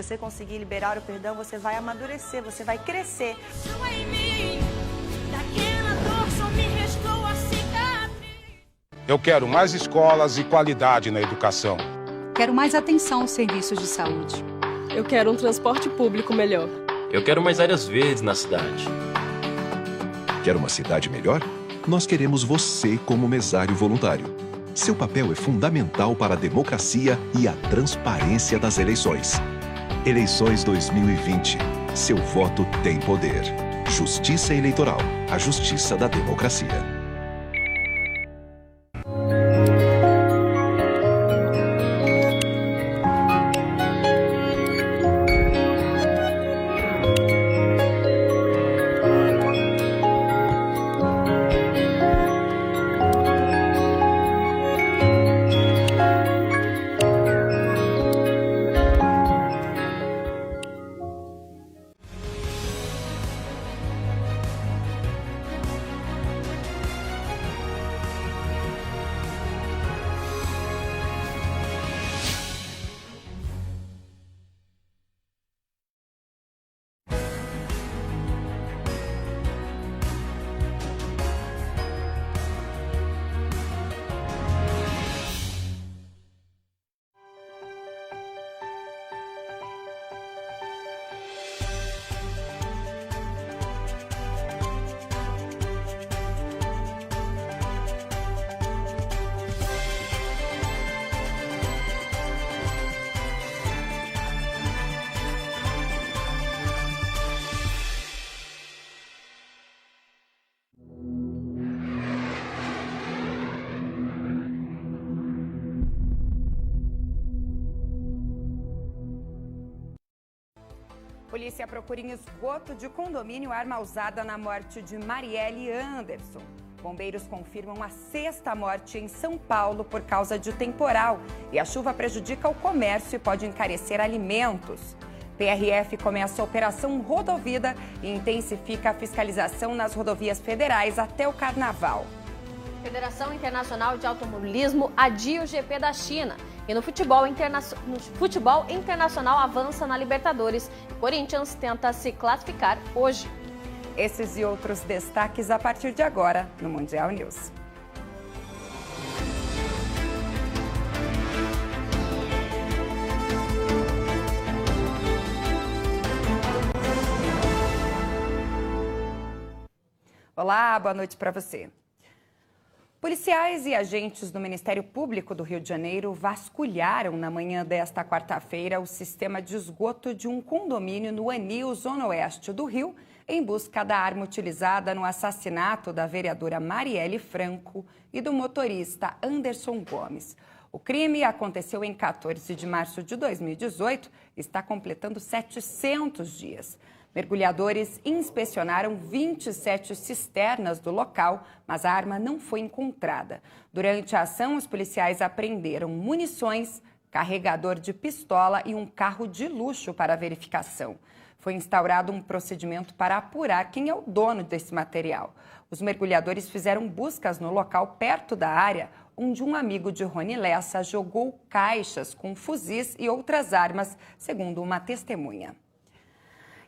você conseguir liberar o perdão, você vai amadurecer, você vai crescer. Eu quero mais escolas e qualidade na educação. Quero mais atenção aos serviços de saúde. Eu quero um transporte público melhor. Eu quero mais áreas verdes na cidade. Quer uma cidade melhor? Nós queremos você como mesário voluntário. Seu papel é fundamental para a democracia e a transparência das eleições. Eleições 2020. Seu voto tem poder. Justiça Eleitoral. A justiça da democracia. Polícia procura em esgoto de condomínio arma usada na morte de Marielle Anderson. Bombeiros confirmam a 6ª morte em São Paulo por causa de temporal. E a chuva prejudica o comércio e pode encarecer alimentos. PRF começa a Operação Rodovida e intensifica a fiscalização nas rodovias federais até o Carnaval. Federação Internacional de Automobilismo adia o GP da China. E no futebol internacional avança na Libertadores. O Corinthians tenta se classificar hoje. Esses e outros destaques a partir de agora no Mundial News. Olá, boa noite para você. Policiais e agentes do Ministério Público do Rio de Janeiro vasculharam na manhã desta quarta-feira o sistema de esgoto de um condomínio no Anil, zona oeste do Rio, em busca da arma utilizada no assassinato da vereadora Marielle Franco e do motorista Anderson Gomes. O crime aconteceu em 14 de março de 2018 e está completando 700 dias. Mergulhadores inspecionaram 27 cisternas do local, mas a arma não foi encontrada. Durante a ação, os policiais apreenderam munições, carregador de pistola e um carro de luxo para verificação. Foi instaurado um procedimento para apurar quem é o dono desse material. Os mergulhadores fizeram buscas no local perto da área, onde um amigo de Rony Lessa jogou caixas com fuzis e outras armas, segundo uma testemunha.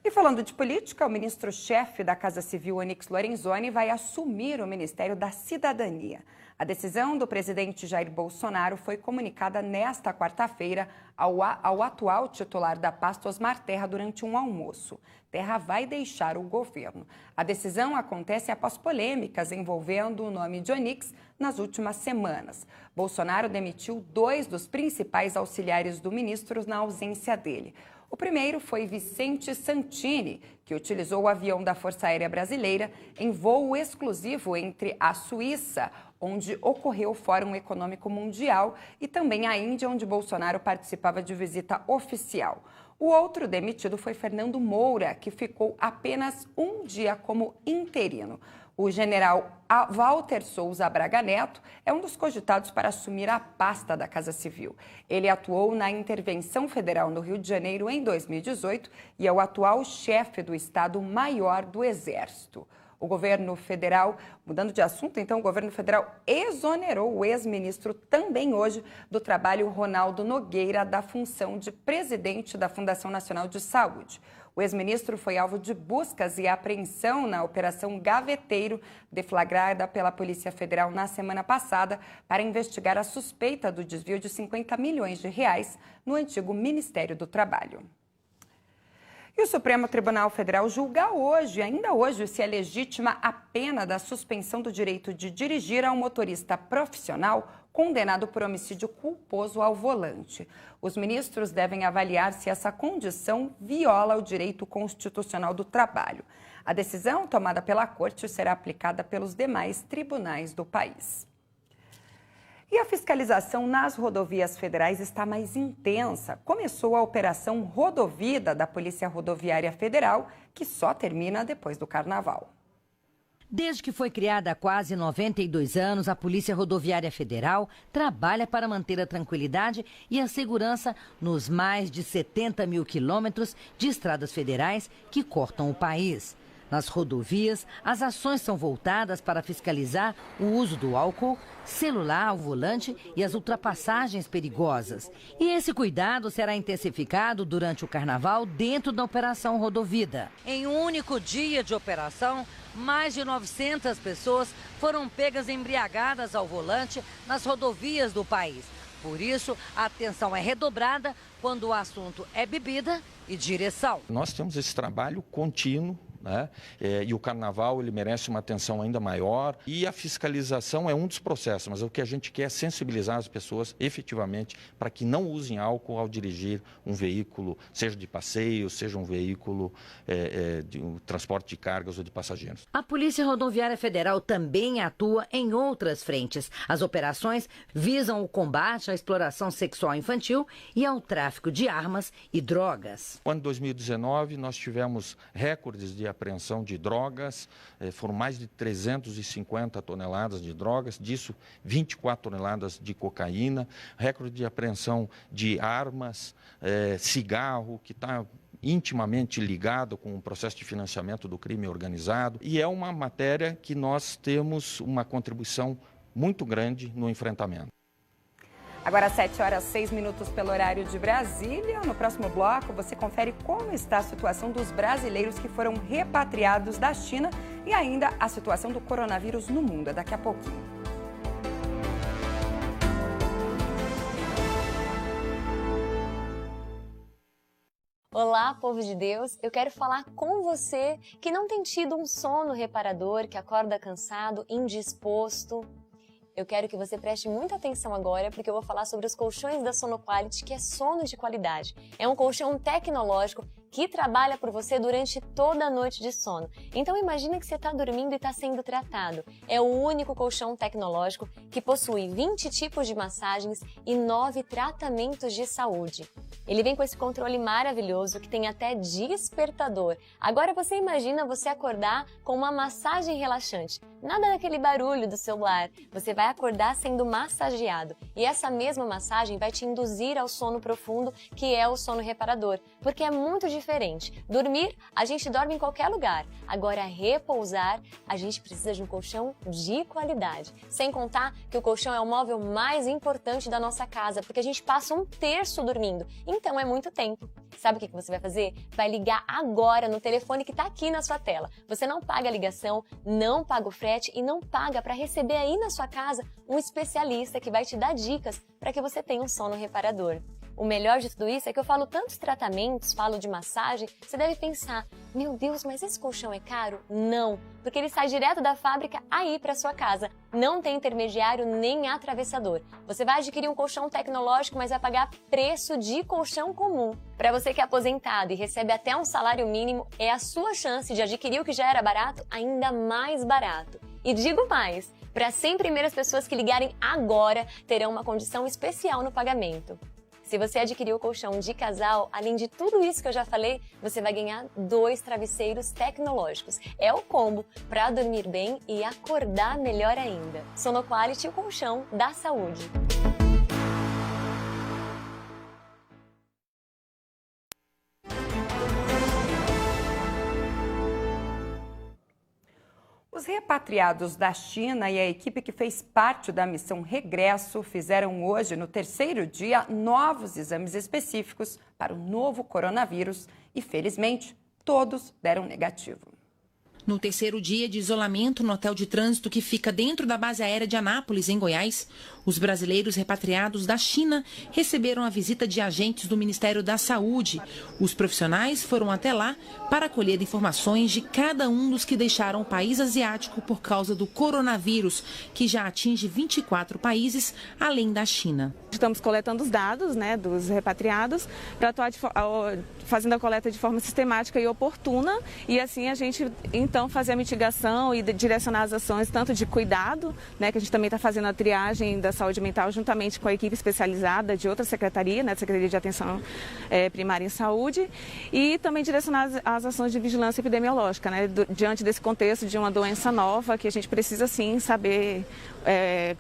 E falando de política, o ministro-chefe da Casa Civil, Onyx Lorenzoni, vai assumir o Ministério da Cidadania. A decisão do presidente Jair Bolsonaro foi comunicada nesta quarta-feira ao atual titular da pasta, Osmar Terra, durante um almoço. Terra vai deixar o governo. A decisão acontece após polêmicas envolvendo o nome de Onyx nas últimas semanas. Bolsonaro demitiu 2 dos principais auxiliares do ministro na ausência dele. O primeiro foi Vicente Santini, que utilizou o avião da Força Aérea Brasileira em voo exclusivo entre a Suíça, onde ocorreu o Fórum Econômico Mundial, e também a Índia, onde Bolsonaro participava de visita oficial. O outro demitido foi Fernando Moura, que ficou apenas um dia como interino. O general Walter Souza Braga Neto é um dos cogitados para assumir a pasta da Casa Civil. Ele atuou na intervenção federal no Rio de Janeiro em 2018 e é o atual chefe do Estado-Maior do Exército. O governo federal, mudando de assunto, então, o governo federal exonerou o ex-ministro também hoje do trabalho Ronaldo Nogueira da função de presidente da Fundação Nacional de Saúde. O ex-ministro foi alvo de buscas e apreensão na Operação Gaveteiro, deflagrada pela Polícia Federal na semana passada para investigar a suspeita do desvio de 50 milhões de reais no antigo Ministério do Trabalho. E o Supremo Tribunal Federal julga hoje, ainda hoje, se é legítima a pena da suspensão do direito de dirigir a um motorista profissional condenado por homicídio culposo ao volante. Os ministros devem avaliar se essa condição viola o direito constitucional do trabalho. A decisão, tomada pela Corte, será aplicada pelos demais tribunais do país. E a fiscalização nas rodovias federais está mais intensa. Começou a Operação Rodovida da Polícia Rodoviária Federal, que só termina depois do Carnaval. Desde que foi criada há quase 92 anos, a Polícia Rodoviária Federal trabalha para manter a tranquilidade e a segurança nos mais de 70 mil quilômetros de estradas federais que cortam o país. Nas rodovias, as ações são voltadas para fiscalizar o uso do álcool, celular ao volante e as ultrapassagens perigosas. E esse cuidado será intensificado durante o Carnaval dentro da Operação Rodovida. Em um único dia de operação, mais de 900 pessoas foram pegas embriagadas ao volante nas rodovias do país. Por isso, a atenção é redobrada quando o assunto é bebida e direção. Nós temos esse trabalho contínuo, né? E o Carnaval ele merece uma atenção ainda maior e a fiscalização é um dos processos, mas o que a gente quer é sensibilizar as pessoas efetivamente para que não usem álcool ao dirigir um veículo, seja de passeio, seja um veículo de um transporte de cargas ou de passageiros. A Polícia Rodoviária Federal também atua em outras frentes. As operações visam o combate à exploração sexual infantil e ao tráfico de armas e drogas. No ano de 2019, nós tivemos recordes de apreensão de drogas, foram mais de 350 toneladas de drogas, disso 24 toneladas de cocaína, recorde de apreensão de armas, cigarro, que está intimamente ligado com o processo de financiamento do crime organizado. E é uma matéria que nós temos uma contribuição muito grande no enfrentamento. Agora, 7h06 pelo horário de Brasília. No próximo bloco, você confere como está a situação dos brasileiros que foram repatriados da China e ainda a situação do coronavírus no mundo. É daqui a pouquinho. Olá, povo de Deus! Eu quero falar com você que não tem tido um sono reparador, que acorda cansado, indisposto. Eu quero que você preste muita atenção agora, porque eu vou falar sobre os colchões da Sonoquality, que é sono de qualidade. É um colchão tecnológico que trabalha por você durante toda a noite de sono. Então imagina que você está dormindo e está sendo tratado. É o único colchão tecnológico que possui 20 tipos de massagens e 9 tratamentos de saúde. Ele vem com esse controle maravilhoso que tem até despertador. Agora você imagina você acordar com uma massagem relaxante. Nada daquele barulho do celular. Você vai acordar sendo massageado. E essa mesma massagem vai te induzir ao sono profundo, que é o sono reparador. Porque é muito diferente. Dormir, a gente dorme em qualquer lugar. Agora, repousar, a gente precisa de um colchão de qualidade. Sem contar que o colchão é o móvel mais importante da nossa casa, porque a gente passa 1/3 dormindo. Então, é muito tempo. Sabe o que você vai fazer? Vai ligar agora no telefone que está aqui na sua tela. Você não paga a ligação, não paga o frete e não paga para receber aí na sua casa um especialista que vai te dar dicas para que você tenha um sono reparador. O melhor de tudo isso é que eu falo tantos tratamentos, falo de massagem, você deve pensar, meu Deus, mas esse colchão é caro? Não, porque ele sai direto da fábrica aí para sua casa. Não tem intermediário nem atravessador. Você vai adquirir um colchão tecnológico, mas vai pagar preço de colchão comum. Para você que é aposentado e recebe até um salário mínimo, é a sua chance de adquirir o que já era barato ainda mais barato. E digo mais, para as 100 primeiras pessoas que ligarem agora, terão uma condição especial no pagamento. Se você adquirir o colchão de casal, além de tudo isso que eu já falei, você vai ganhar 2 travesseiros tecnológicos. É o combo para dormir bem e acordar melhor ainda. Sonoquality, o colchão da saúde. Os repatriados da China e a equipe que fez parte da missão Regresso fizeram hoje, no terceiro dia, novos exames específicos para o novo coronavírus e, felizmente, todos deram negativo. No terceiro dia de isolamento no hotel de trânsito que fica dentro da base aérea de Anápolis, em Goiás, os brasileiros repatriados da China receberam a visita de agentes do Ministério da Saúde. Os profissionais foram até lá para colher informações de cada um dos que deixaram o país asiático por causa do coronavírus, que já atinge 24 países, além da China. Estamos coletando os dados, dos repatriados para atuar fazendo a coleta de forma sistemática e oportuna, e assim a gente então fazer a mitigação e direcionar as ações tanto de cuidado, que a gente também está fazendo a triagem da saúde mental juntamente com a equipe especializada de outra secretaria, Secretaria de Atenção Primária em Saúde, e também direcionar as ações de vigilância epidemiológica, diante desse contexto de uma doença nova que a gente precisa sim saber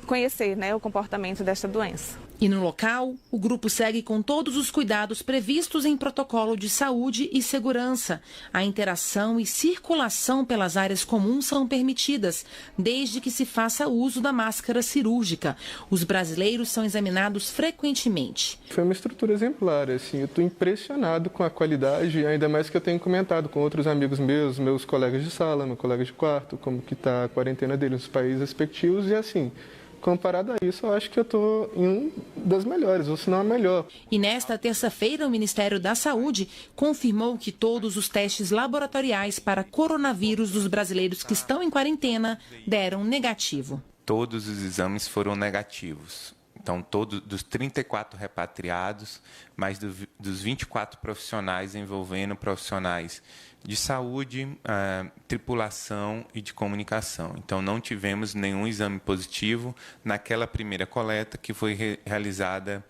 conhecer o comportamento desta doença. E no local, o grupo segue com todos os cuidados previstos em protocolo de saúde e segurança. A interação e circulação pelas áreas comuns são permitidas, desde que se faça uso da máscara cirúrgica. Os brasileiros são examinados frequentemente. Foi uma estrutura exemplar, eu estou impressionado com a qualidade, ainda mais que eu tenho comentado com outros amigos meus colegas de sala, meu colega de quarto, como que está a quarentena deles nos países respectivos, e assim, comparado a isso, eu acho que eu estou em um das melhores, ou se não a melhor. E nesta terça-feira, o Ministério da Saúde confirmou que todos os testes laboratoriais para coronavírus dos brasileiros que estão em quarentena deram negativo. Todos os exames foram negativos. Então, todos dos 34 repatriados, mais dos 24 profissionais envolvendo profissionais de saúde, tripulação e de comunicação. Então, não tivemos nenhum exame positivo naquela primeira coleta que foi realizada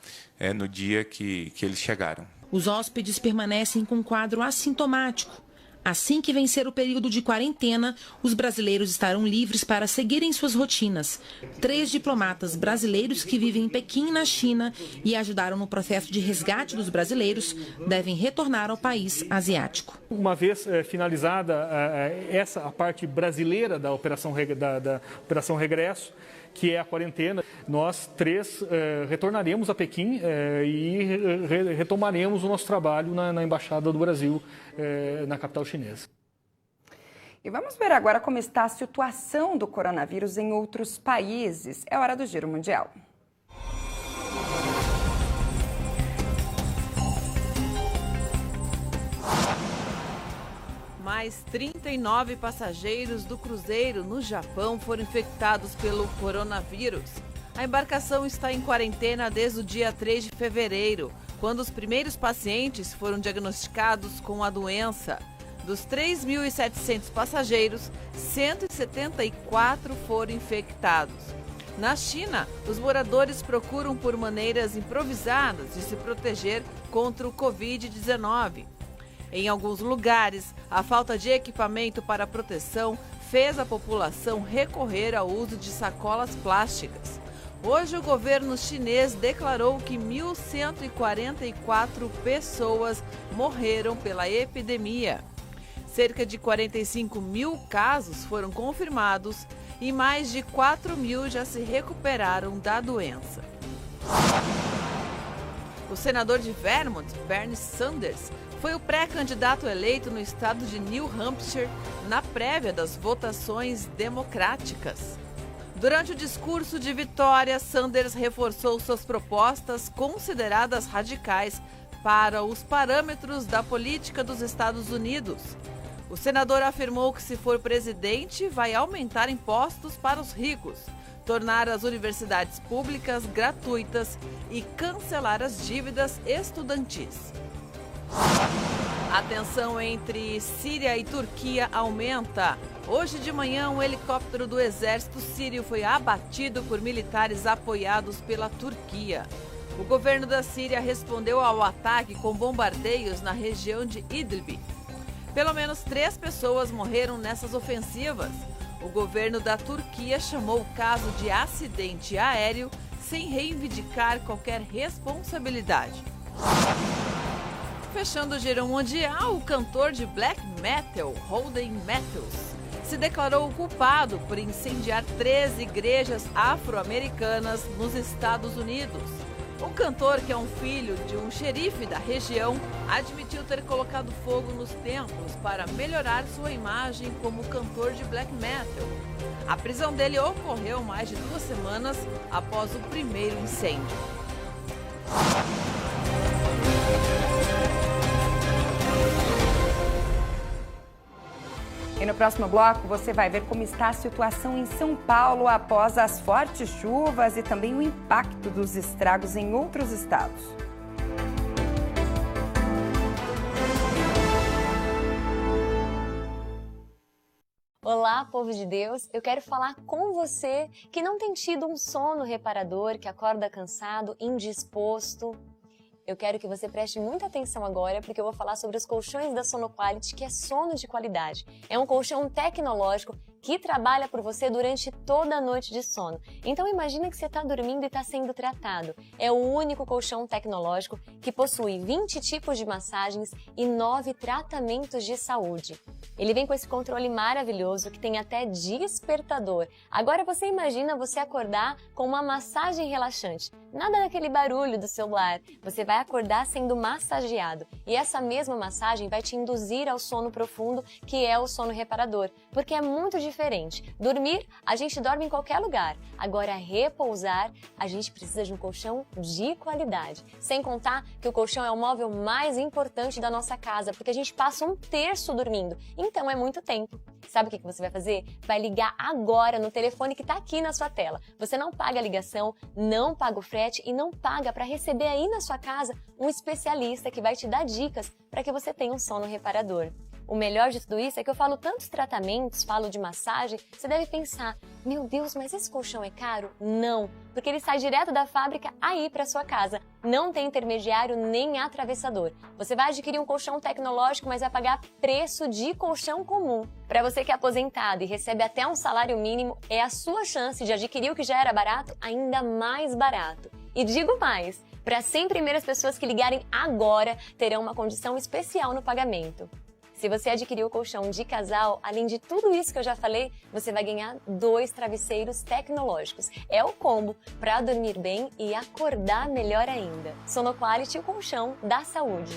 no dia que eles chegaram. Os hóspedes permanecem com quadro assintomático. Assim que vencer o período de quarentena, os brasileiros estarão livres para seguirem suas rotinas. 3 diplomatas brasileiros que vivem em Pequim, na China, e ajudaram no processo de resgate dos brasileiros, devem retornar ao país asiático. Uma vez finalizada a parte brasileira da Operação Regresso, que é a quarentena, nós 3 retornaremos a Pequim e retomaremos o nosso trabalho na Embaixada do Brasil, na capital chinesa. E vamos ver agora como está a situação do coronavírus em outros países. É hora do Giro Mundial. Mais 39 passageiros do cruzeiro no Japão foram infectados pelo coronavírus. A embarcação está em quarentena desde o dia 3 de fevereiro, quando os primeiros pacientes foram diagnosticados com a doença. Dos 3.700 passageiros, 174 foram infectados. Na China, os moradores procuram por maneiras improvisadas de se proteger contra o Covid-19. Em alguns lugares, a falta de equipamento para proteção fez a população recorrer ao uso de sacolas plásticas. Hoje, o governo chinês declarou que 1.144 pessoas morreram pela epidemia. Cerca de 45 mil casos foram confirmados e mais de 4 mil já se recuperaram da doença. O senador de Vermont, Bernie Sanders, foi o pré-candidato eleito no estado de New Hampshire na prévia das votações democráticas. Durante o discurso de vitória, Sanders reforçou suas propostas consideradas radicais para os parâmetros da política dos Estados Unidos. O senador afirmou que, se for presidente, vai aumentar impostos para os ricos, tornar as universidades públicas gratuitas e cancelar as dívidas estudantis. A tensão entre Síria e Turquia aumenta. Hoje de manhã, um helicóptero do exército sírio foi abatido por militares apoiados pela Turquia. O governo da Síria respondeu ao ataque com bombardeios na região de Idlib. Pelo menos 3 pessoas morreram nessas ofensivas. O governo da Turquia chamou o caso de acidente aéreo, sem reivindicar qualquer responsabilidade. Fechando o Giro Mundial, o cantor de black metal, Holden Matthews, se declarou culpado por incendiar 13 igrejas afro-americanas nos Estados Unidos. O cantor, que é um filho de um xerife da região, admitiu ter colocado fogo nos templos para melhorar sua imagem como cantor de black metal. A prisão dele ocorreu mais de 2 semanas após o primeiro incêndio. E no próximo bloco você vai ver como está a situação em São Paulo após as fortes chuvas e também o impacto dos estragos em outros estados. Olá, povo de Deus! Eu quero falar com você que não tem tido um sono reparador, que acorda cansado, indisposto. Eu quero que você preste muita atenção agora, porque eu vou falar sobre os colchões da Sonoquality, que é sono de qualidade. É um colchão tecnológico que trabalha por você durante toda a noite de sono. Então imagina que você está dormindo e está sendo tratado. É o único colchão tecnológico que possui 20 tipos de massagens e 9 tratamentos de saúde. Ele vem com esse controle maravilhoso que tem até despertador. Agora você imagina você acordar com uma massagem relaxante. Nada daquele barulho do celular. Você vai acordar sendo massageado. E essa mesma massagem vai te induzir ao sono profundo, que é o sono reparador. Porque é muito diferente. Dormir, a gente dorme em qualquer lugar. Agora, repousar, a gente precisa de um colchão de qualidade. Sem contar que o colchão é o móvel mais importante da nossa casa, porque a gente passa 1/3 dormindo. Então, é muito tempo. Sabe o que você vai fazer? Vai ligar agora no telefone que está aqui na sua tela. Você não paga a ligação, não paga o frete e não paga para receber aí na sua casa um especialista que vai te dar dicas para que você tenha um sono reparador. O melhor de tudo isso é que eu falo tantos tratamentos, falo de massagem, você deve pensar, meu Deus, mas esse colchão é caro? Não, porque ele sai direto da fábrica aí para sua casa. Não tem intermediário nem atravessador. Você vai adquirir um colchão tecnológico, mas vai pagar preço de colchão comum. Para você que é aposentado e recebe até um salário mínimo, é a sua chance de adquirir o que já era barato ainda mais barato. E digo mais, para as 100 primeiras pessoas que ligarem agora, terão uma condição especial no pagamento. Se você adquirir o colchão de casal, além de tudo isso que eu já falei, você vai ganhar 2 travesseiros tecnológicos. É o combo para dormir bem e acordar melhor ainda. Sonoquality, o colchão da saúde.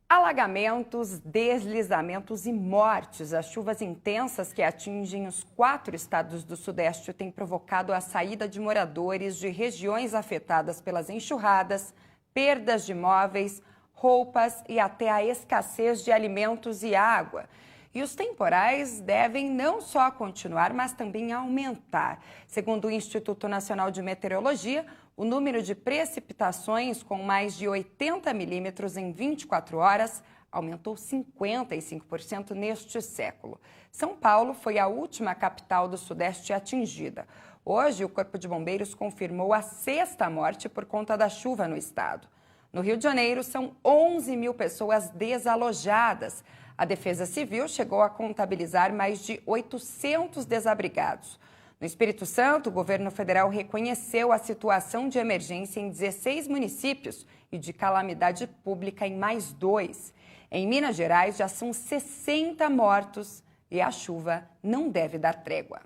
Alagamentos, deslizamentos e mortes. As chuvas intensas que atingem os 4 estados do Sudeste têm provocado a saída de moradores de regiões afetadas pelas enxurradas, perdas de móveis, roupas e até a escassez de alimentos e água. E os temporais devem não só continuar, mas também aumentar. Segundo o Instituto Nacional de Meteorologia, o número de precipitações com mais de 80 milímetros em 24 horas aumentou 55% neste século. São Paulo foi a última capital do Sudeste atingida. Hoje, o Corpo de Bombeiros confirmou a 6ª morte por conta da chuva no estado. No Rio de Janeiro, são 11 mil pessoas desalojadas. A Defesa Civil chegou a contabilizar mais de 800 desabrigados. No Espírito Santo, o governo federal reconheceu a situação de emergência em 16 municípios e de calamidade pública em mais 2. Em Minas Gerais, já são 60 mortos e a chuva não deve dar trégua.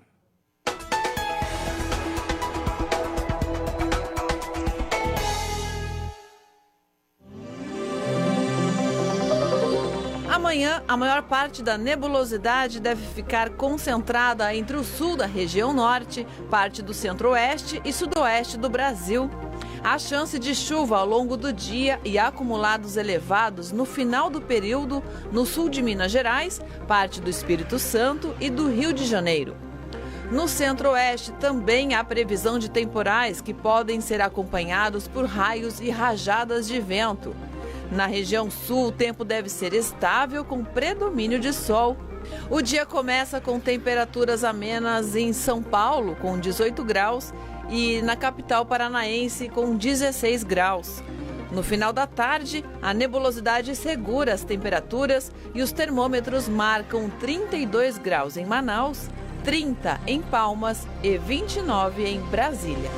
Amanhã, a maior parte da nebulosidade deve ficar concentrada entre o sul da região norte, parte do centro-oeste e sudoeste do Brasil. Há chance de chuva ao longo do dia e acumulados elevados no final do período no sul de Minas Gerais, parte do Espírito Santo e do Rio de Janeiro. No centro-oeste também há previsão de temporais que podem ser acompanhados por raios e rajadas de vento. Na região sul, o tempo deve ser estável, com predomínio de sol. O dia começa com temperaturas amenas em São Paulo, com 18 graus, e na capital paranaense, com 16 graus. No final da tarde, a nebulosidade segura as temperaturas e os termômetros marcam 32 graus em Manaus, 30 em Palmas e 29 em Brasília.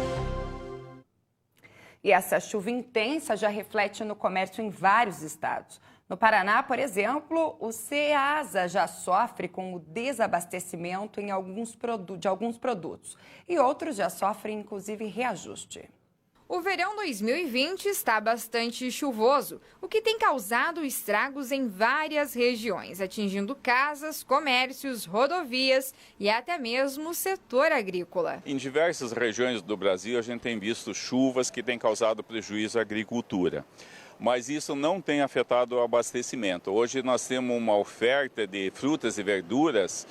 E essa chuva intensa já reflete no comércio em vários estados. No Paraná, por exemplo, o Ceasa já sofre com o desabastecimento de alguns produtos. E outros já sofrem, inclusive, reajuste. O verão 2020 está bastante chuvoso, o que tem causado estragos em várias regiões, atingindo casas, comércios, rodovias e até mesmo o setor agrícola. Em diversas regiões do Brasil, a gente tem visto chuvas que têm causado prejuízo à agricultura. Mas isso não tem afetado o abastecimento. Hoje nós temos uma oferta de frutas e verduras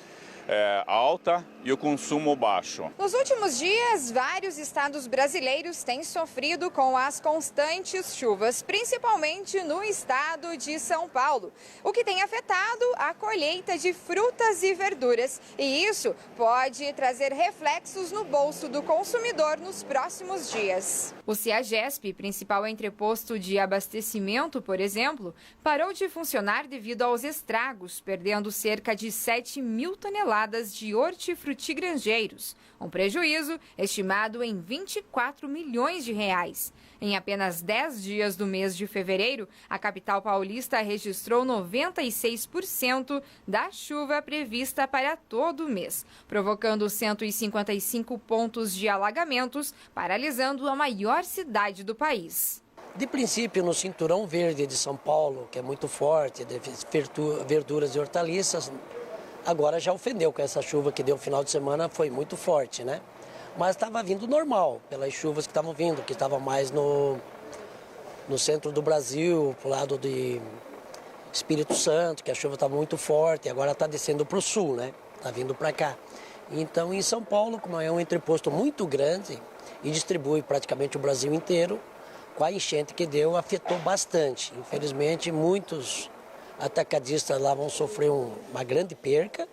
alta e o consumo baixo. Nos últimos dias, vários estados brasileiros têm sofrido com as constantes chuvas, principalmente no estado de São Paulo, o que tem afetado a colheita de frutas e verduras. E isso pode trazer reflexos no bolso do consumidor nos próximos dias. O Ceagesp, principal entreposto de abastecimento, por exemplo, parou de funcionar devido aos estragos, perdendo cerca de 7 mil toneladas de hortifrutigranjeiros, um prejuízo estimado em 24 milhões de reais. Em apenas 10 dias do mês de fevereiro, a capital paulista registrou 96% da chuva prevista para todo o mês, provocando 155 pontos de alagamentos, paralisando a maior cidade do país. De princípio, no cinturão verde de São Paulo, que é muito forte, de verduras e hortaliças, agora já ofendeu com essa chuva que deu no final de semana, foi muito forte, né? Mas estava vindo normal, pelas chuvas que estavam vindo, que estava mais no centro do Brasil, pro lado de Espírito Santo, que a chuva estava muito forte, agora está descendo para o sul, né? Está vindo para cá. Então, em São Paulo, como é um entreposto muito grande e distribui praticamente o Brasil inteiro, com a enchente que deu, afetou bastante. Infelizmente, muitos atacadistas lá vão sofrer uma grande perca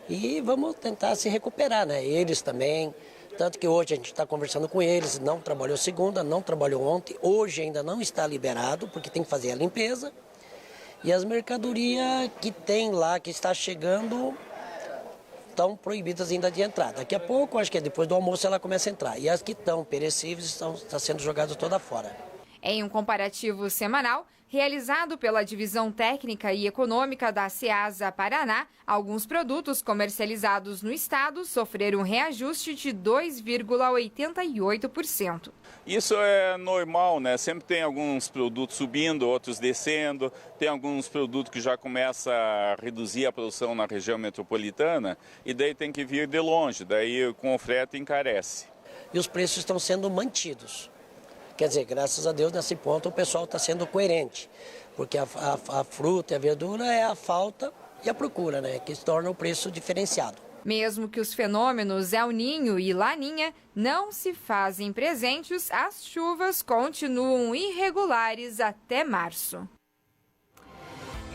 e vamos tentar se recuperar, né? Eles também, tanto que hoje a gente está conversando com eles, não trabalhou segunda, não trabalhou ontem, hoje ainda não está liberado porque tem que fazer a limpeza e as mercadorias que tem lá, que está chegando, estão proibidas ainda de entrar. Daqui a pouco, acho que depois do almoço ela começa a entrar e as que estão perecíveis estão sendo jogadas toda fora. Em um comparativo semanal, realizado pela Divisão Técnica e Econômica da Ceasa Paraná, alguns produtos comercializados no estado sofreram um reajuste de 2,88%. Isso é normal, né? Sempre tem alguns produtos subindo, outros descendo, tem alguns produtos que já começam a reduzir a produção na região metropolitana e daí tem que vir de longe, daí com o frete encarece. E os preços estão sendo mantidos. Quer dizer, graças a Deus, nesse ponto o pessoal está sendo coerente, porque a fruta e a verdura é a falta e a procura, né, que se torna o preço diferenciado. Mesmo que os fenômenos El Niño e Laninha não se fazem presentes, as chuvas continuam irregulares até março.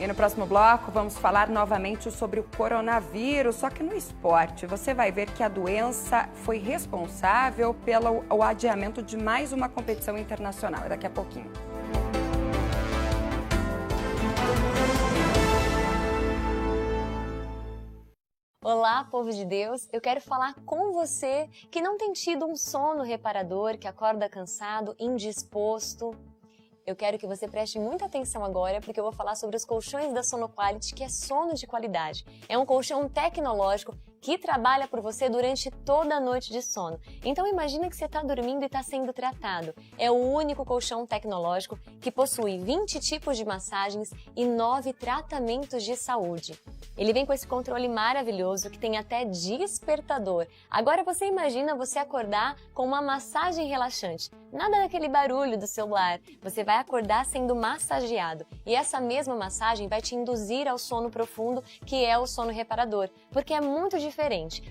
E no próximo bloco vamos falar novamente sobre o coronavírus, só que no esporte. Você vai ver que a doença foi responsável pelo adiamento de mais uma competição internacional. É daqui a pouquinho. Olá, povo de Deus! Eu quero falar com você que não tem tido um sono reparador, que acorda cansado, indisposto. Eu quero que você preste muita atenção agora, porque eu vou falar sobre os colchões da Sonoquality, que é sono de qualidade. É um colchão tecnológico que trabalha por você durante toda a noite de sono. Então imagina que você está dormindo e está sendo tratado. É o único colchão tecnológico que possui 20 tipos de massagens e 9 tratamentos de saúde. Ele vem com esse controle maravilhoso que tem até despertador. Agora você imagina você acordar com uma massagem relaxante. Nada daquele barulho do celular. Você vai acordar sendo massageado. E essa mesma massagem vai te induzir ao sono profundo, que é o sono reparador. Porque é muito diferente.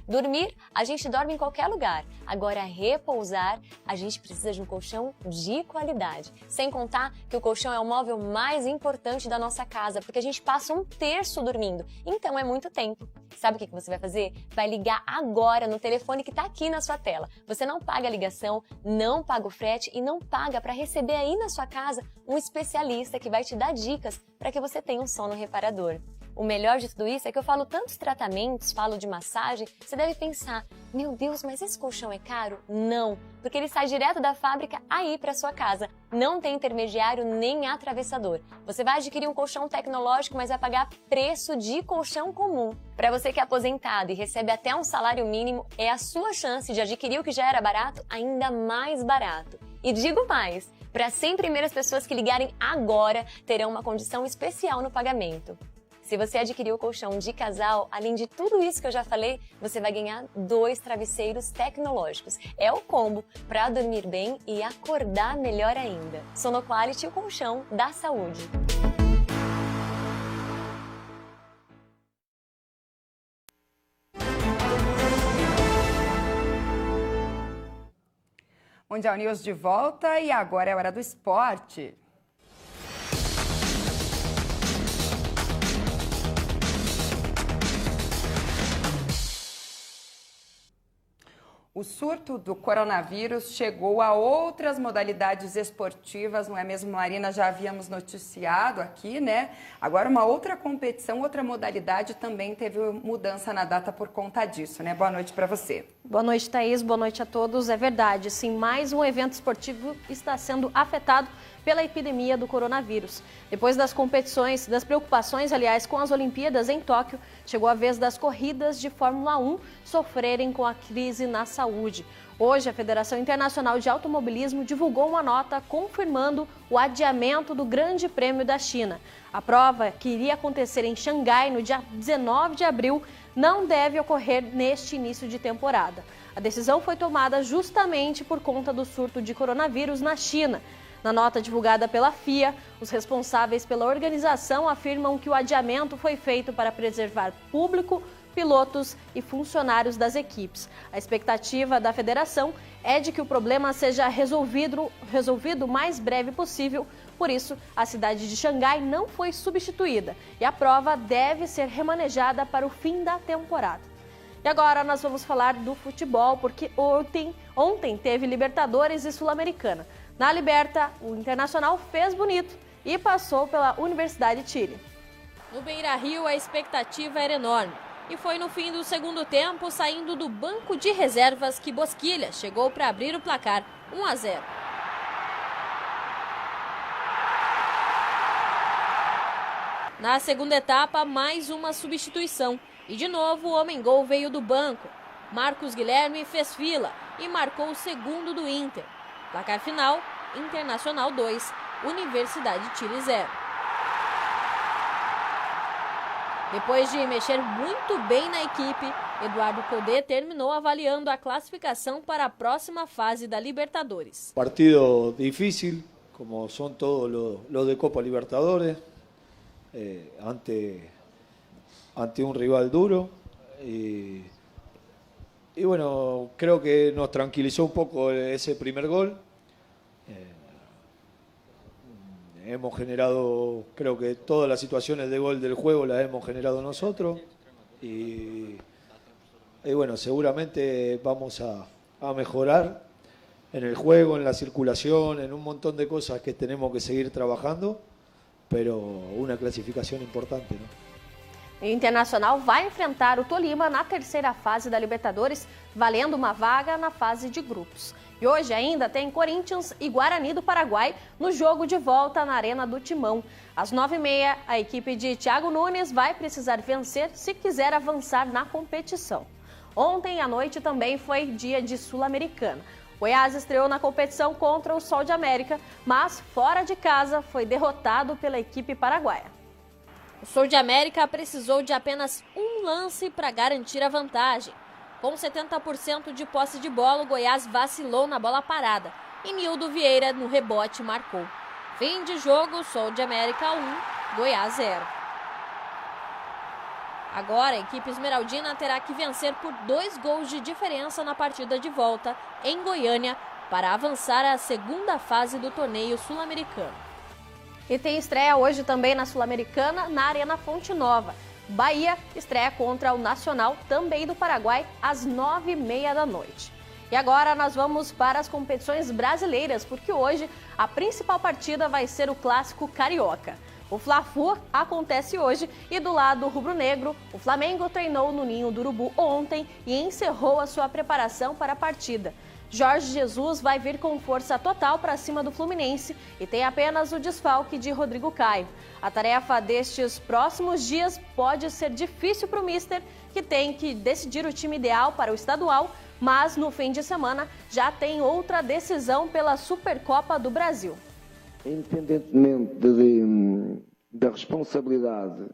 Dormir, a gente dorme em qualquer lugar. Agora, repousar, a gente precisa de um colchão de qualidade. Sem contar que o colchão é o móvel mais importante da nossa casa, porque a gente passa 1/3 dormindo. Então, é muito tempo. Sabe o que você vai fazer? Vai ligar agora no telefone que está aqui na sua tela. Você não paga a ligação, não paga o frete e não paga para receber aí na sua casa um especialista que vai te dar dicas para que você tenha um sono reparador. O melhor de tudo isso é que eu falo tantos tratamentos, falo de massagem, você deve pensar, meu Deus, mas esse colchão é caro? Não, porque ele sai direto da fábrica aí para sua casa. Não tem intermediário nem atravessador. Você vai adquirir um colchão tecnológico, mas vai pagar preço de colchão comum. Para você que é aposentado e recebe até um salário mínimo, é a sua chance de adquirir o que já era barato ainda mais barato. E digo mais, para as 100 primeiras pessoas que ligarem agora, terão uma condição especial no pagamento. Se você adquirir o colchão de casal, além de tudo isso que eu já falei, você vai ganhar 2 travesseiros tecnológicos. É o combo para dormir bem e acordar melhor ainda. Sonoquality, o colchão da saúde. Mundial News de volta e agora é hora do esporte. O surto do coronavírus chegou a outras modalidades esportivas, não é mesmo, Marina? Já havíamos noticiado aqui, né? Agora uma outra competição, outra modalidade também teve mudança na data por conta disso, né? Boa noite para você. Boa noite, Thaís. Boa noite a todos. É verdade, sim, mais um evento esportivo está sendo afetado pela epidemia do coronavírus. Depois das competições, das preocupações, aliás, com as Olimpíadas em Tóquio, chegou a vez das corridas de Fórmula 1 sofrerem com a crise na saúde. Hoje, a Federação Internacional de Automobilismo divulgou uma nota confirmando o adiamento do Grande Prêmio da China. A prova, que iria acontecer em Xangai no dia 19 de abril, não deve ocorrer neste início de temporada. A decisão foi tomada justamente por conta do surto de coronavírus na China. Na nota divulgada pela FIA, os responsáveis pela organização afirmam que o adiamento foi feito para preservar público, pilotos e funcionários das equipes. A expectativa da federação é de que o problema seja resolvido o mais breve possível. Por isso, a cidade de Xangai não foi substituída e a prova deve ser remanejada para o fim da temporada. E agora nós vamos falar do futebol, porque ontem teve Libertadores e Sul-Americana. Na Liberta, o Internacional fez bonito e passou pela Universidade de Chile. No Beira-Rio, a expectativa era enorme. E foi no fim do segundo tempo, saindo do banco de reservas, que Bosquilha chegou para abrir o placar 1-0. Na segunda etapa, mais uma substituição. E de novo, o homem-gol veio do banco. Marcos Guilherme fez fila e marcou o segundo do Inter. Placar final, Internacional 2, Universidade de Chile 0. Depois de mexer muito bem na equipe, Eduardo Codê terminou avaliando a classificação para a próxima fase da Libertadores. Partido difícil, como son todos los de Copa Libertadores, ante un rival duro. Y bueno, creo que nos tranquilizó un poco ese primer gol. Hemos generado, creo que todas las situaciones de gol del juego las hemos generado nosotros. Y bueno, seguramente vamos a mejorar en el juego, en la circulación, en un montón de cosas que tenemos que seguir trabajando, pero una clasificación importante, ¿no? O Internacional vai enfrentar o Tolima na terceira fase da Libertadores, valendo uma vaga na fase de grupos. E hoje ainda tem Corinthians e Guarani do Paraguai no jogo de volta na Arena do Timão. Às 9h30, a equipe de Thiago Nunes vai precisar vencer se quiser avançar na competição. Ontem à noite também foi dia de Sul-Americana. Goiás estreou na competição contra o Sol de América, mas fora de casa foi derrotado pela equipe paraguaia. O Sol de América precisou de apenas um lance para garantir a vantagem. Com 70% de posse de bola, o Goiás vacilou na bola parada e Nildo Vieira, no rebote, marcou. Fim de jogo, Sol de América 1, Goiás 0. Agora, a equipe esmeraldina terá que vencer por 2 gols de diferença na partida de volta em Goiânia para avançar à segunda fase do torneio sul-americano. E tem estreia hoje também na Sul-Americana, na Arena Fonte Nova. Bahia estreia contra o Nacional, também do Paraguai, às 9h30 da noite. E agora nós vamos para as competições brasileiras, porque hoje a principal partida vai ser o Clássico Carioca. O Fla-Flu acontece hoje e do lado rubro-negro, o Flamengo treinou no Ninho do Urubu ontem e encerrou a sua preparação para a partida. Jorge Jesus vai vir com força total para cima do Fluminense e tem apenas o desfalque de Rodrigo Caio. A tarefa destes próximos dias pode ser difícil para o mister, que tem que decidir o time ideal para o estadual, mas no fim de semana já tem outra decisão pela Supercopa do Brasil. Independentemente da responsabilidade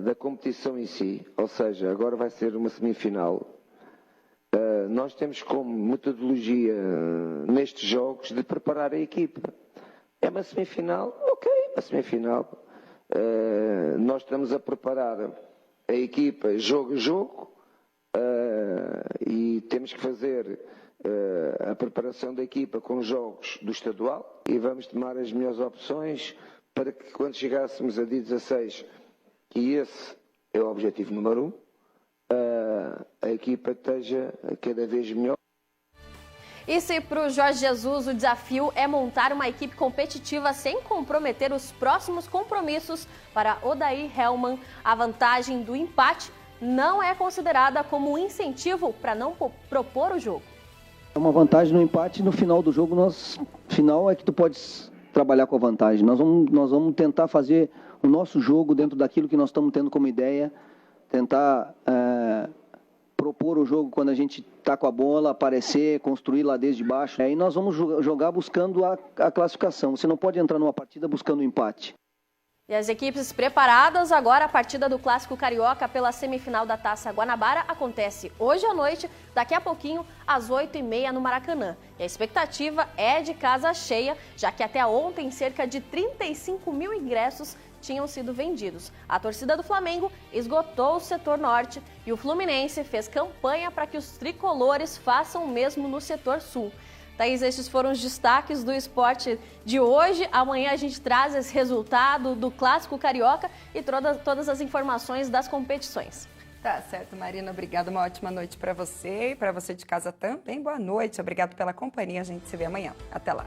da competição em si, ou seja, agora vai ser uma semifinal, nós temos como metodologia nestes jogos de preparar a equipa. É uma semifinal, ok, uma semifinal. Nós estamos a preparar a equipa jogo a jogo e temos que fazer a preparação da equipa com jogos do estadual e vamos tomar as melhores opções para que quando chegássemos a dia 16, e esse é o objetivo número 1, a equipa esteja cada vez melhor. E se para o Jorge Jesus o desafio é montar uma equipe competitiva sem comprometer os próximos compromissos, para Odair Hellmann, a vantagem do empate não é considerada como um incentivo para não propor o jogo. É uma vantagem no empate, no final do jogo, final é que tu podes trabalhar com a vantagem. Nós vamos tentar fazer o nosso jogo dentro daquilo que nós estamos tendo como ideia, tentar propor o jogo quando a gente está com a bola, aparecer, construir lá desde baixo. E nós vamos jogar buscando a classificação. Você não pode entrar numa partida buscando o empate. E as equipes preparadas, agora a partida do Clássico Carioca pela semifinal da Taça Guanabara acontece hoje à noite, daqui a pouquinho, às 8h30 no Maracanã. E a expectativa é de casa cheia, já que até ontem cerca de 35 mil ingressos tinham sido vendidos. A torcida do Flamengo esgotou o setor norte e o Fluminense fez campanha para que os tricolores façam o mesmo no setor sul. Thaís, estes foram os destaques do esporte de hoje. Amanhã a gente traz esse resultado do Clássico Carioca e todas as informações das competições. Tá certo, Marina. Obrigada. Uma ótima noite para você e para você de casa também. Boa noite. Obrigado pela companhia. A gente se vê amanhã. Até lá.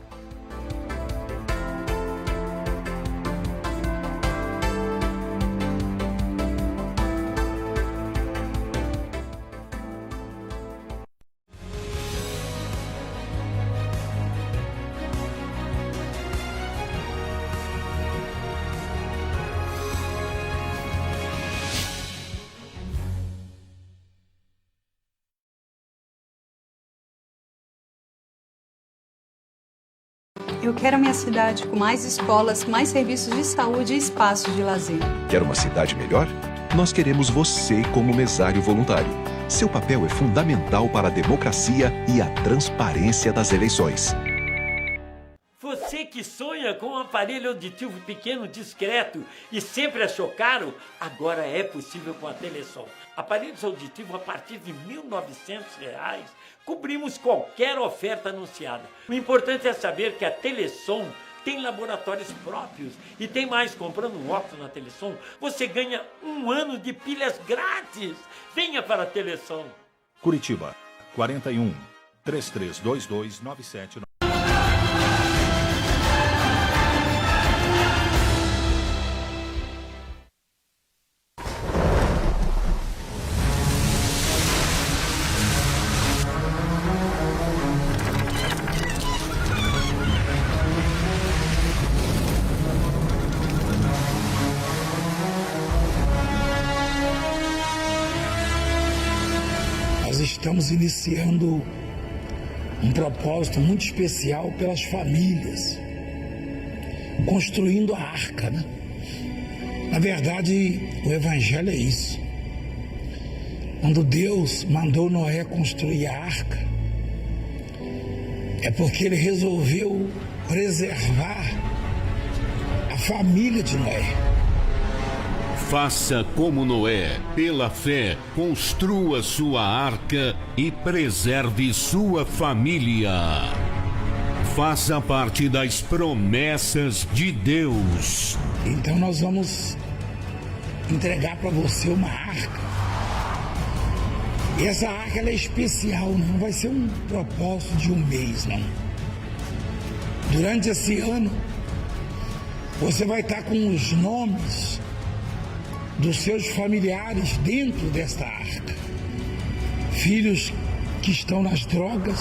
Eu quero a minha cidade com mais escolas, mais serviços de saúde e espaços de lazer. Quer uma cidade melhor? Nós queremos você como mesário voluntário. Seu papel é fundamental para a democracia e a transparência das eleições. Você que sonha com um aparelho auditivo pequeno, discreto e sempre achou caro, agora é possível com a Telesom. Aparelhos auditivos a partir de R$ 1.900, cobrimos qualquer oferta anunciada. O importante é saber que a Telesom tem laboratórios próprios e tem mais, comprando um óculos na Telesom, você ganha 1 ano de pilhas grátis. Venha para a Telesom. Curitiba, 41 3322 97. Estamos iniciando um propósito muito especial pelas famílias, construindo a arca, né? Na verdade, o Evangelho é isso. Quando Deus mandou Noé construir a arca, é porque Ele resolveu preservar a família de Noé. Faça como Noé, pela fé, construa sua arca e preserve sua família. Faça parte das promessas de Deus. Então nós vamos entregar para você uma arca. E essa arca ela é especial, não vai ser um propósito de um mês, não. Durante esse ano, Você vai estar com os nomes dos seus familiares dentro desta arca. Filhos que estão nas drogas,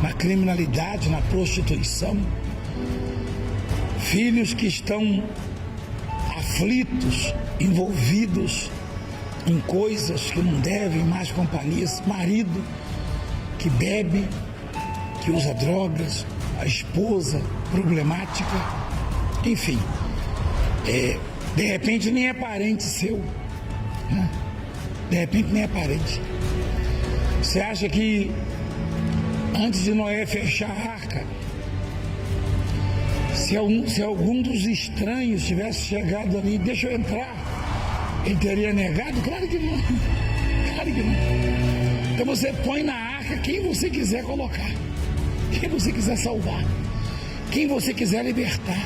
na criminalidade, na prostituição. Filhos que estão aflitos, envolvidos em coisas que não devem mais companhia. Marido que bebe, que usa drogas, a esposa problemática, enfim. De repente nem é parente seu, né? De repente nem é parente. Você acha que antes de Noé fechar a arca, se algum dos estranhos tivesse chegado ali, deixa eu entrar, ele teria negado? Claro que não. Claro que não. Então você põe na arca quem você quiser colocar, quem você quiser salvar, quem você quiser libertar.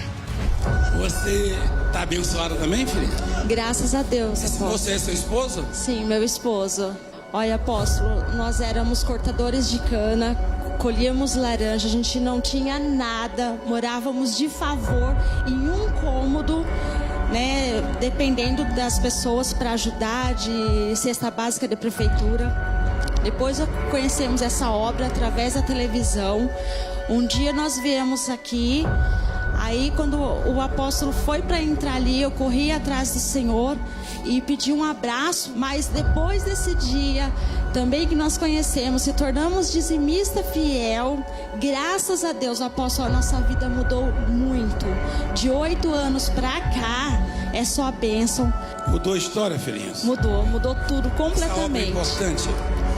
Você está abençoada também, filha? Graças a Deus, apóstolo. Você é seu esposo? Sim, meu esposo. Olha, apóstolo, nós éramos cortadores de cana, colhíamos laranja, a gente não tinha nada, morávamos de favor em um cômodo, né, dependendo das pessoas para ajudar, de cesta básica da prefeitura. Depois conhecemos essa obra através da televisão. Um dia nós viemos aqui. Aí quando o apóstolo foi para entrar ali, eu corri atrás do Senhor e pedi um abraço, mas depois desse dia, também que nós conhecemos, se tornamos dizimista fiel, graças a Deus, apóstolo, a nossa vida mudou muito. De 8 anos para cá, é só bênção. Mudou a história, filhinha? Mudou tudo completamente. Essa obra é importante.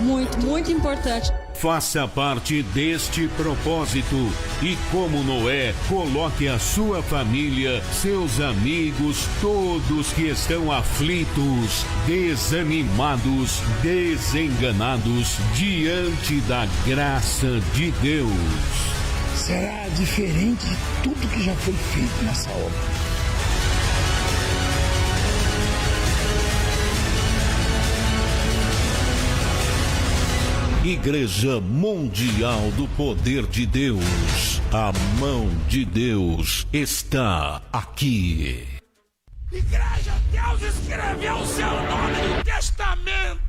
Muito importante. Faça parte deste propósito e, como Noé, coloque a sua família, seus amigos, todos que estão aflitos, desanimados, desenganados, diante da graça de Deus. Será diferente de tudo que já foi feito nessa obra. Igreja Mundial do Poder de Deus. A mão de Deus está aqui. Igreja, Deus escreveu o seu nome no testamento.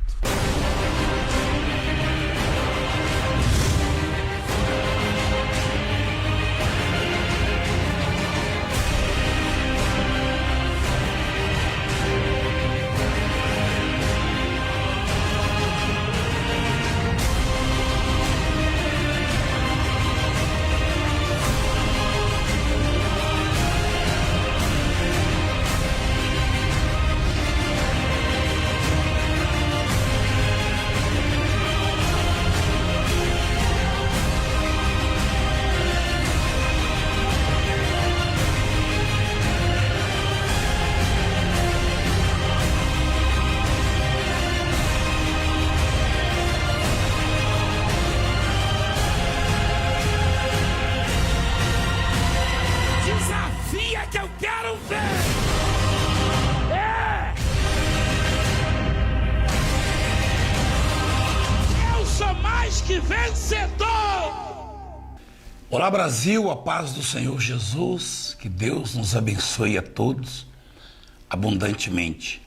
Olá Brasil, a paz do Senhor Jesus, que Deus nos abençoe a todos abundantemente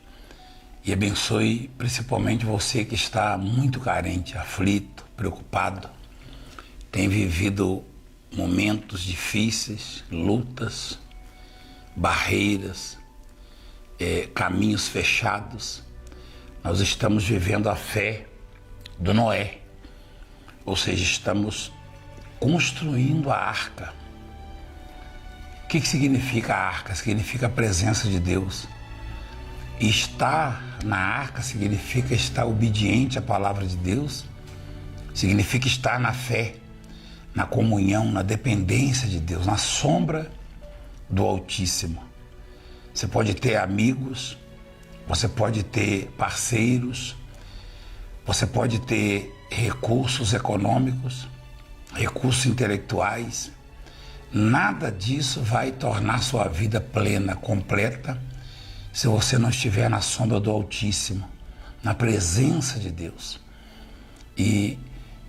e abençoe principalmente você que está muito carente, aflito, preocupado, tem vivido momentos difíceis, lutas, barreiras, caminhos fechados. Nós estamos vivendo a fé do Noé, ou seja, estamos construindo a arca. O que significa a arca? Significa a presença de Deus. E estar na arca significa estar obediente à palavra de Deus, significa estar na fé, na comunhão, na dependência de Deus, na sombra do Altíssimo. Você pode ter amigos, você pode ter parceiros, você pode ter recursos econômicos, recursos intelectuais. Nada disso vai tornar sua vida plena, completa, se você não estiver na sombra do Altíssimo, na presença de Deus. E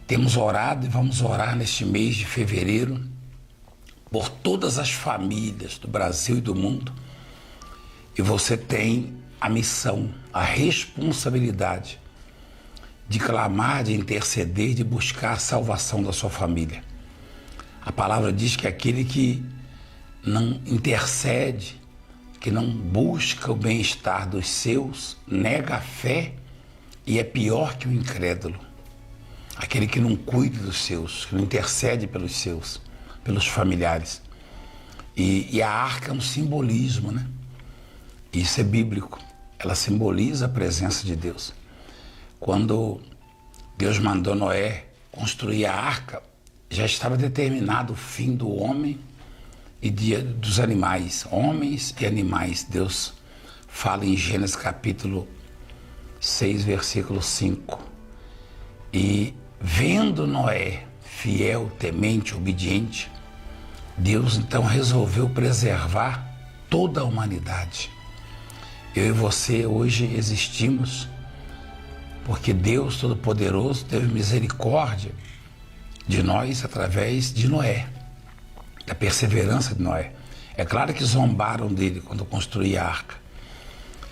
temos orado e vamos orar neste mês de fevereiro por todas as famílias do Brasil e do mundo. E você tem a missão, a responsabilidade de clamar, de interceder, de buscar a salvação da sua família. A palavra diz que aquele que não intercede, que não busca o bem-estar dos seus, nega a fé e é pior que o incrédulo. Aquele que não cuida dos seus, que não intercede pelos seus, pelos familiares. E a arca é um simbolismo, né? Isso é bíblico. Ela simboliza a presença de Deus. Quando Deus mandou Noé construir a arca, já estava determinado o fim do homem e dos animais, homens e animais. Deus fala em Gênesis capítulo 6, versículo 5. E vendo Noé fiel, temente, obediente, Deus então resolveu preservar toda a humanidade. Eu e você hoje existimos porque Deus Todo-Poderoso teve misericórdia de nós através de Noé, da perseverança de Noé. É claro que zombaram dele quando construía a arca.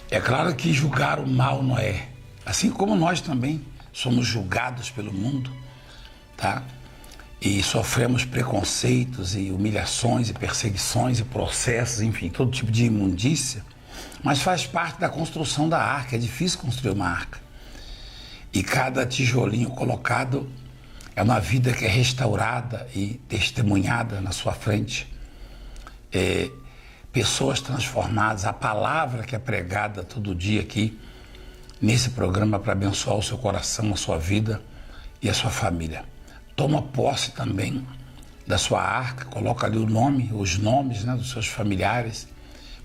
É claro que julgaram mal Noé, assim como nós também somos julgados pelo mundo, tá? E sofremos preconceitos e humilhações e perseguições e processos, enfim, todo tipo de imundícia, mas faz parte da construção da arca. É difícil construir uma arca. E cada tijolinho colocado é uma vida que é restaurada e testemunhada na sua frente. Pessoas transformadas, a palavra que é pregada todo dia aqui, nesse programa, para abençoar o seu coração, a sua vida e a sua família. Toma posse também da sua arca, coloca ali o nome, os nomes, né, dos seus familiares.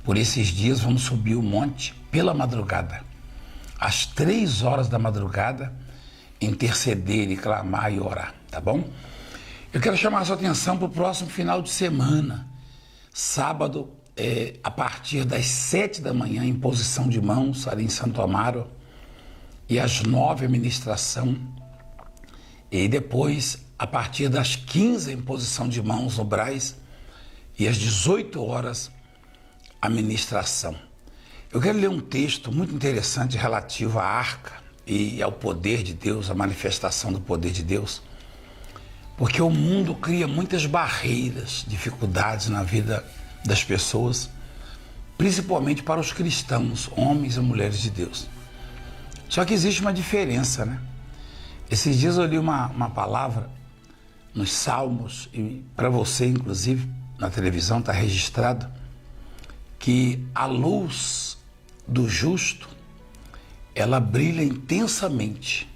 Por esses dias vamos subir o monte pela madrugada. Às 3 horas da madrugada, interceder e clamar e orar, tá bom? Eu quero chamar a sua atenção para o próximo final de semana. Sábado, a partir das 7 da manhã, imposição de mãos ali em Santo Amaro. E às 9 a ministração. E depois, a partir das 15, a imposição de mãos no Brás. E às 18 horas, a ministração. Eu quero ler um texto muito interessante relativo à arca e ao poder de Deus, à manifestação do poder de Deus. Porque o mundo cria muitas barreiras, dificuldades na vida das pessoas, principalmente para os cristãos, homens e mulheres de Deus. Só que existe uma diferença, né? Esses dias eu li uma palavra nos Salmos, e para você, inclusive, na televisão está registrado, que a luz do justo, ela brilha intensamente,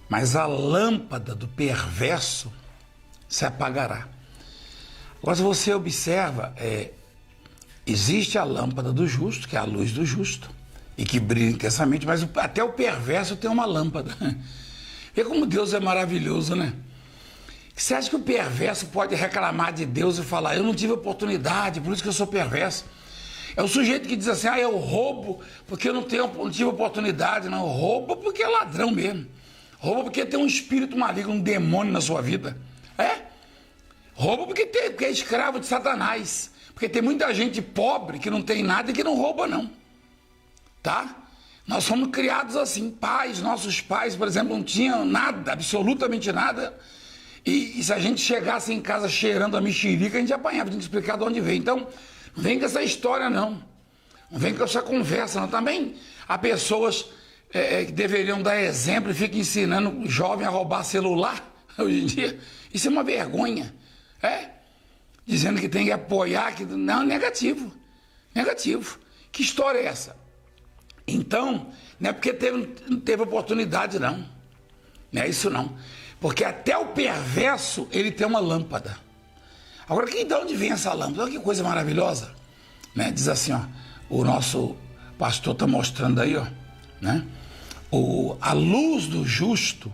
mas a lâmpada do perverso se apagará. Agora, se você observa, existe a lâmpada do justo, que é a luz do justo, e que brilha intensamente, mas até o perverso tem uma lâmpada. Vê como Deus é maravilhoso, né? Você acha que o perverso pode reclamar de Deus e falar, eu não tive oportunidade, por isso que eu sou perverso? É o sujeito que diz assim, eu roubo porque eu não tive oportunidade. Não, rouba porque é ladrão mesmo. Rouba porque tem um espírito maligno, um demônio na sua vida. Rouba porque é escravo de Satanás. Porque tem muita gente pobre que não tem nada e que não rouba, não. Tá? Nós fomos criados assim. Nossos pais, por exemplo, não tinham nada, absolutamente nada. E se a gente chegasse em casa cheirando a mexerica, a gente apanhava, tinha que explicar de onde veio. Então, não vem com essa história, não. Não vem com essa conversa, não. Também há pessoas que deveriam dar exemplo e ficam ensinando o jovem a roubar celular hoje em dia. Isso é uma vergonha. Dizendo que tem que apoiar. Não, negativo. Negativo. Que história é essa? Então, não é porque não teve oportunidade, não. Não é isso, não. Porque até o perverso, ele tem uma lâmpada. Agora, de onde vem essa lâmpada? Olha que coisa maravilhosa. Né? Diz assim, o nosso pastor está mostrando aí, né? A luz do justo